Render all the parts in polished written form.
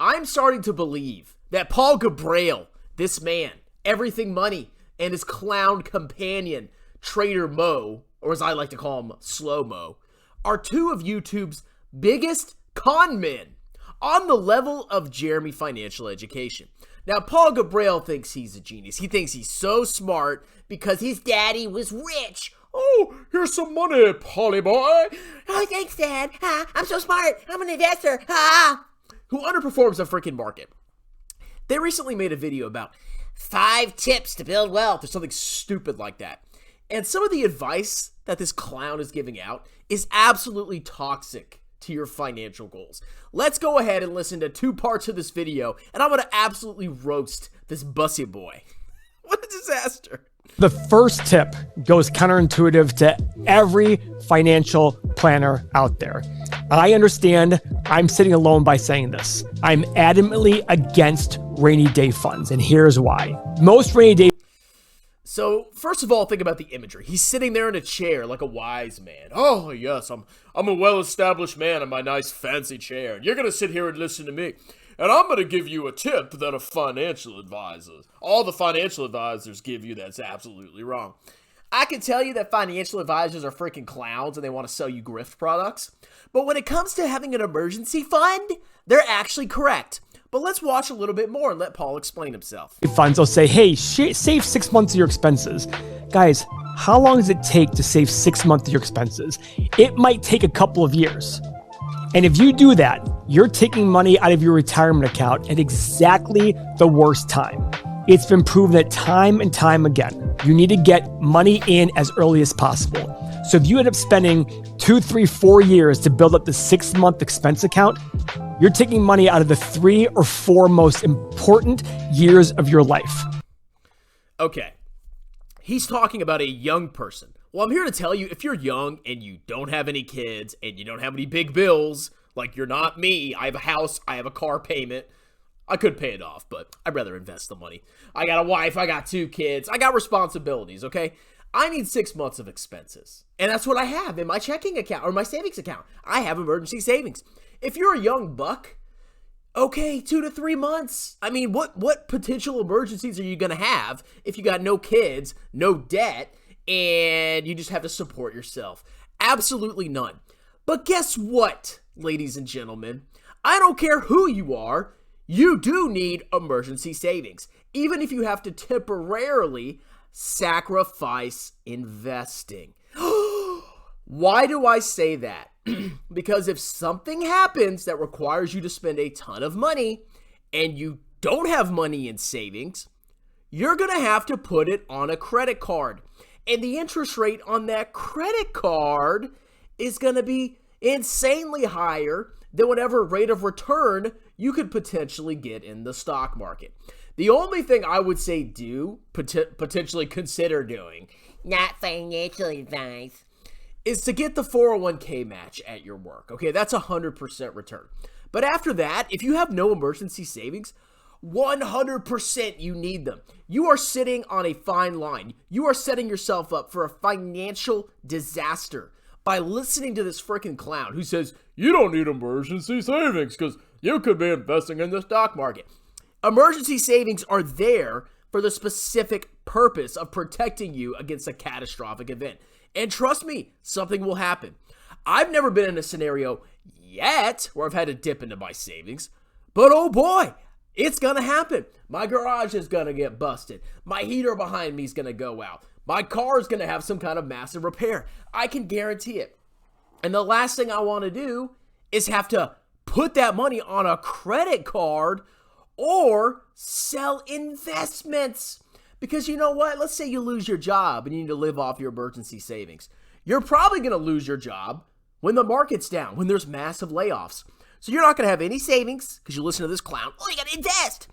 I'm starting to believe that Paul Gabriel, this man, Everything Money, and his clown companion, Trader Mo, or as I like to call him, Slow Mo, are two of YouTube's biggest con men on the level of Jeremy Financial Education. Now, Paul Gabriel thinks he's a genius. He thinks he's so smart because his daddy was rich. Oh, here's some money, Polly boy. Oh, thanks, Dad. I'm so smart. I'm an investor. Who underperforms the freaking market. They recently made a video about 5 tips to build wealth or something stupid like that. And some of the advice that this clown is giving out is absolutely toxic to your financial goals. Let's go ahead and listen to 2 parts of this video, and I'm going to absolutely roast this bussy boy. What a disaster. The first tip goes counterintuitive to every financial planner out there. I understand I'm sitting alone by saying this. I'm adamantly against rainy day funds, and here's why. Most rainy day... So, first of all, think about the imagery. He's sitting there in a chair like a wise man. Oh, yes, I'm a well-established man in my nice fancy chair, and you're going to sit here and listen to me. And I'm going to give you a tip that a financial advisor, all the financial advisors give you that's absolutely wrong. I can tell you that financial advisors are freaking clowns and they want to sell you grift products. But when it comes to having an emergency fund, they're actually correct. But let's watch a little bit more and let Paul explain himself. Funds will say, hey, save 6 months of your expenses. Guys, how long does it take to save 6 months of your expenses? It might take a couple of years. And if you do that, you're taking money out of your retirement account at exactly the worst time. It's been proven that time and time again, you need to get money in as early as possible. So if you end up spending 2, 3, 4 years to build up the 6-month expense account, you're taking money out of the 3 or 4 most important years of your life. Okay, he's talking about a young person. Well, I'm here to tell you, if you're young and you don't have any kids and you don't have any big bills, like you're not me, I have a house, I have a car payment, I could pay it off, but I'd rather invest the money. I got a wife, I got 2 kids, I got responsibilities, okay? I need 6 months of expenses. And that's what I have in my checking account or my savings account. I have emergency savings. If you're a young buck, okay, 2 to 3 months. I mean, what potential emergencies are you going to have if you got no kids, no debt, and you just have to support yourself? Absolutely none. But guess what, ladies and gentlemen? I don't care who you are, you do need emergency savings. Even if you have to temporarily sacrifice investing. Why do I say that? Because if something happens that requires you to spend a ton of money and you don't have money in savings, you're going to have to put it on a credit card. And the interest rate on that credit card is going to be insanely higher than whatever rate of return you could potentially get in the stock market. The only thing I would say potentially consider doing, Not financial advice, is to get the 401k match at your work. Okay, that's 100% return. But after that, if you have no emergency savings, 100% you need them. You are sitting on a fine line. You are setting yourself up for a financial disaster by listening to this freaking clown who says, you don't need emergency savings because you could be investing in the stock market. Emergency savings are there for the specific purpose of protecting you against a catastrophic event. And trust me, something will happen. I've never been in a scenario yet where I've had to dip into my savings, but oh boy, it's gonna happen. My garage is gonna get busted. My heater behind me is gonna go out. My car is gonna have some kind of massive repair. I can guarantee it. And the last thing I wanna do is have to put that money on a credit card or sell investments. Because you know what? Let's say you lose your job and you need to live off your emergency savings. You're probably going to lose your job when the market's down, when there's massive layoffs. So you're not going to have any savings because you listen to this clown. Oh, you got to invest.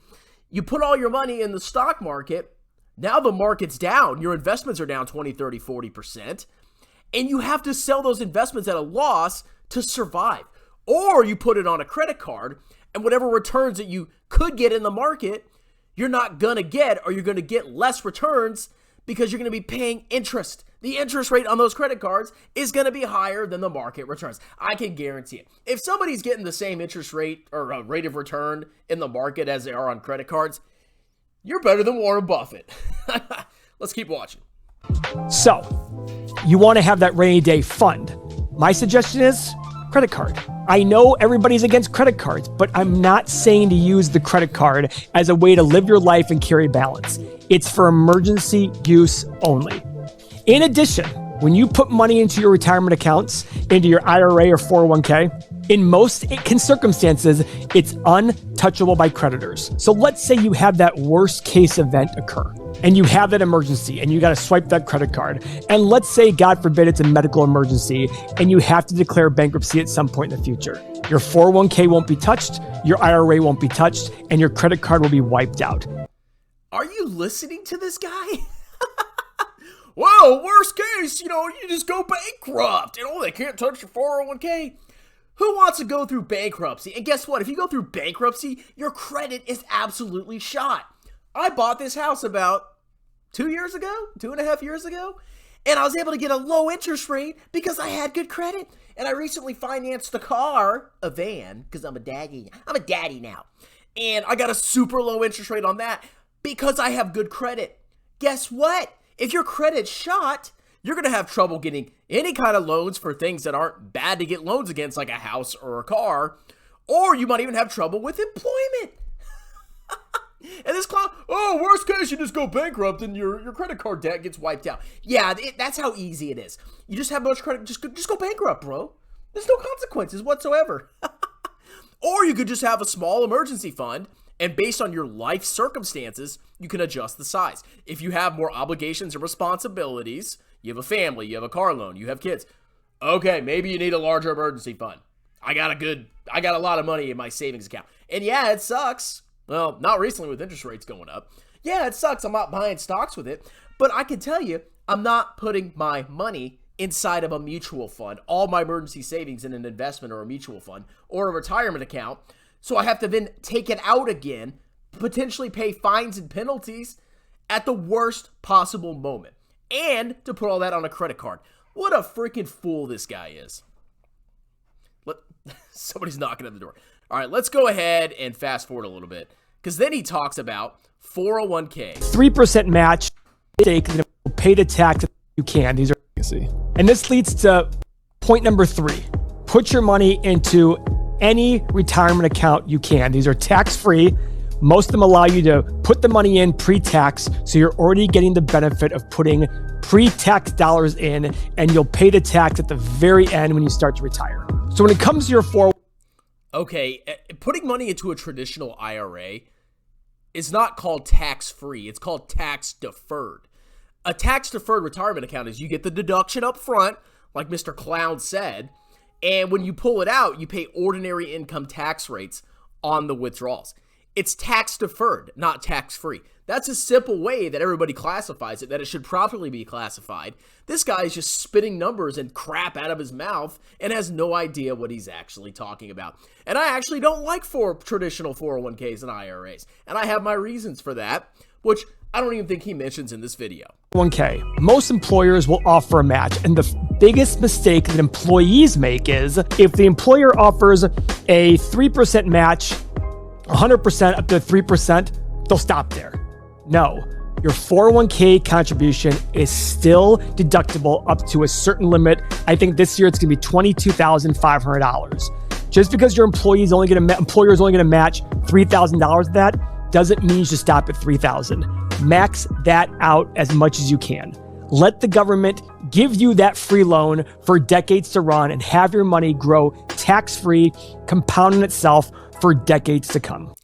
You put all your money in the stock market. Now the market's down. Your investments are down 20, 30, 40%. And you have to sell those investments at a loss to survive. Or you put it on a credit card and whatever returns that you could get in the market, you're not going to get, or you're going to get less returns because you're going to be paying interest. the interest rate on those credit cards is going to be higher than the market returns. I can guarantee it. If somebody's getting the same interest rate or rate of return in the market as they are on credit cards, you're better than Warren Buffett. Let's keep watching. So, you want to have that rainy day fund. My suggestion is credit card. I know everybody's against credit cards, but I'm not saying to use the credit card as a way to live your life and carry balance. It's for emergency use only. In addition, when you put money into your retirement accounts, into your IRA or 401k, in most circumstances, it's untouchable by creditors. So let's say you have that worst case event occur and you have that emergency and you got to swipe that credit card. And let's say, God forbid, it's a medical emergency and you have to declare bankruptcy at some point in the future. Your 401k won't be touched, your IRA won't be touched, and your credit card will be wiped out. Are you listening to this guy? Well, worst case, you just go bankrupt. They can't touch your 401k. Who wants to go through bankruptcy? And guess what? If you go through bankruptcy, your credit is absolutely shot. I bought this house about 2.5 years ago, and I was able to get a low interest rate because I had good credit. And I recently financed a car, a van, because I'm a daddy now. And I got a super low interest rate on that because I have good credit. Guess what? If your credit's shot, you're going to have trouble getting any kind of loans for things that aren't bad to get loans against, like a house or a car, or you might even have trouble with employment. And this clown, worst case, you just go bankrupt and your credit card debt gets wiped out. Yeah, that's how easy it is. You just have much credit, just go bankrupt, bro. There's no consequences whatsoever. Or you could just have a small emergency fund, and based on your life circumstances, you can adjust the size. If you have more obligations and responsibilities, you have a family, you have a car loan, you have kids, okay, maybe you need a larger emergency fund. I got a lot of money in my savings account. And yeah, it sucks. Well, not recently with interest rates going up. Yeah, it sucks. I'm not buying stocks with it. But I can tell you, I'm not putting my money inside of a mutual fund, all my emergency savings in an investment or a mutual fund or a retirement account. So I have to then take it out again, potentially pay fines and penalties at the worst possible moment. And to put all that on a credit card. What a freaking fool this guy is. Somebody's knocking at the door. All right, let's go ahead and fast forward a little bit. Because then he talks about 401k. 3% match, pay the tax if you can. These are, and this leads to point number 3. Put your money into any retirement account you can. These are tax-free. Most of them allow you to put the money in pre-tax, so you're already getting the benefit of putting pre-tax dollars in, and you'll pay the tax at the very end when you start to retire. So when it comes to your 401k, okay, putting money into a traditional IRA is not called tax-free. It's called tax-deferred. A tax-deferred retirement account is you get the deduction up front, like Mr. Clown said, and when you pull it out, you pay ordinary income tax rates on the withdrawals. It's tax-deferred, not tax-free. That's a simple way that everybody classifies it, that it should properly be classified. This guy is just spitting numbers and crap out of his mouth and has no idea what he's actually talking about. And I actually don't like traditional 401ks and IRAs. And I have my reasons for that, which I don't even think he mentions in this video. 401k. Most employers will offer a match, and the biggest mistake that employees make is if the employer offers a 3% match, 100% up to 3%, they'll stop there. No, your 401k contribution is still deductible up to a certain limit. I think this year it's going to be $22,500. Just because your employer is only going to match $3,000 of that doesn't mean you should stop at $3,000. Max that out as much as you can. Let the government give you that free loan for decades to run and have your money grow tax-free, compounding itself for decades to come.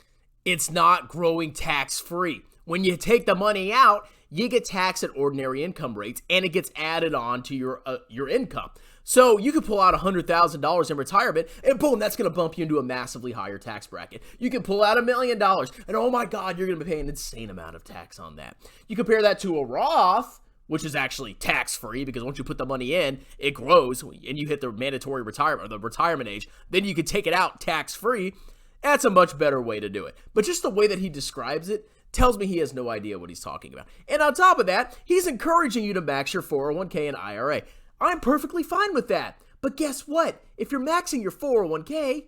It's not growing tax-free. When you take the money out, you get taxed at ordinary income rates, and it gets added on to your income. So you could pull out $100,000 in retirement, and boom, that's going to bump you into a massively higher tax bracket. You can pull out $1 million, and oh my God, you're going to be paying an insane amount of tax on that. You compare that to a Roth, which is actually tax-free, because once you put the money in, it grows, and you hit the mandatory retirement, or the retirement age, then you can take it out tax-free. That's a much better way to do it. But just the way that he describes it, tells me he has no idea what he's talking about. And on top of that, he's encouraging you to max your 401k and IRA. I'm perfectly fine with that. But guess what? If you're maxing your 401k,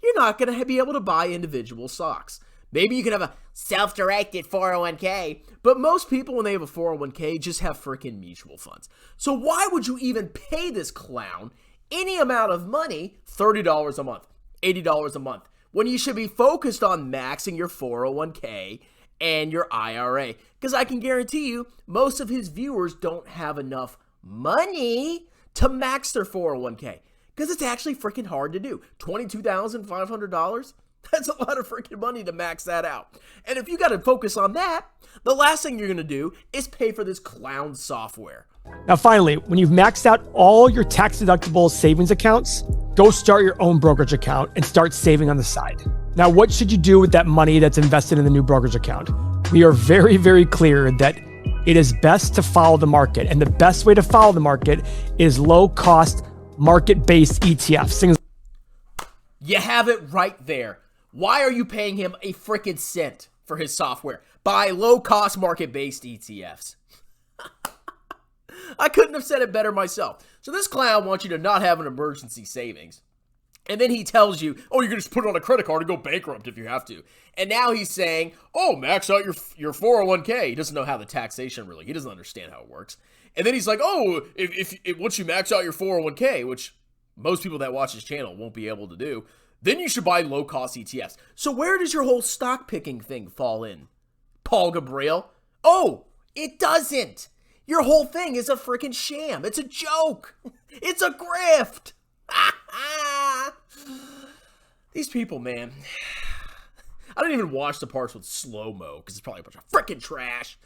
you're not going to be able to buy individual stocks. Maybe you can have a self-directed 401k, but most people, when they have a 401k, just have freaking mutual funds. So why would you even pay this clown any amount of money, $30 a month, $80 a month, when you should be focused on maxing your 401k and your IRA? Because I can guarantee you, most of his viewers don't have enough money to max their 401k, because it's actually freaking hard to do. $22,500? That's a lot of freaking money to max that out. And if you got to focus on that, the last thing you're going to do is pay for this clown software. Now, finally, when you've maxed out all your tax-deductible savings accounts, go start your own brokerage account and start saving on the side. Now, what should you do with that money that's invested in the new brokerage account? We are very, very clear that it is best to follow the market. And the best way to follow the market is low-cost, market-based ETFs. Things. You have it right there. Why are you paying him a freaking cent for his software? Buy low-cost, market-based ETFs. I couldn't have said it better myself. So this clown wants you to not have an emergency savings. And then he tells you, oh, you can just put it on a credit card and go bankrupt if you have to. And now he's saying, oh, max out your 401k. He doesn't know how the taxation really, he doesn't understand how it works. And then he's like, oh, if once you max out your 401k, which most people that watch his channel won't be able to do, then you should buy low-cost ETFs. So where does your whole stock picking thing fall in, Paul Gabriel? Oh, it doesn't. Your whole thing is a freaking sham. It's a joke. It's a grift. These people, man. I don't even watch the parts with slow-mo because it's probably a bunch of freaking trash.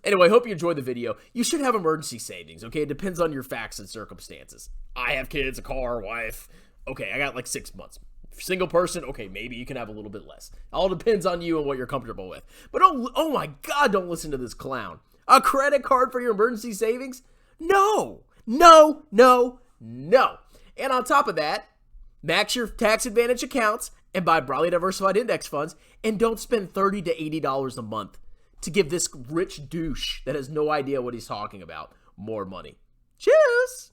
Anyway, I hope you enjoyed the video. You should have emergency savings, okay? It depends on your facts and circumstances. I have kids, a car, wife. Okay, I got like 6 months. Single person, okay, maybe you can have a little bit less. All depends on you and what you're comfortable with. But oh my God, don't listen to this clown. A credit card for your emergency savings? No, no, no, no. And on top of that, max your tax advantage accounts and buy broadly diversified index funds, and don't spend $30 to $80 a month to give this rich douche that has no idea what he's talking about more money. Cheers.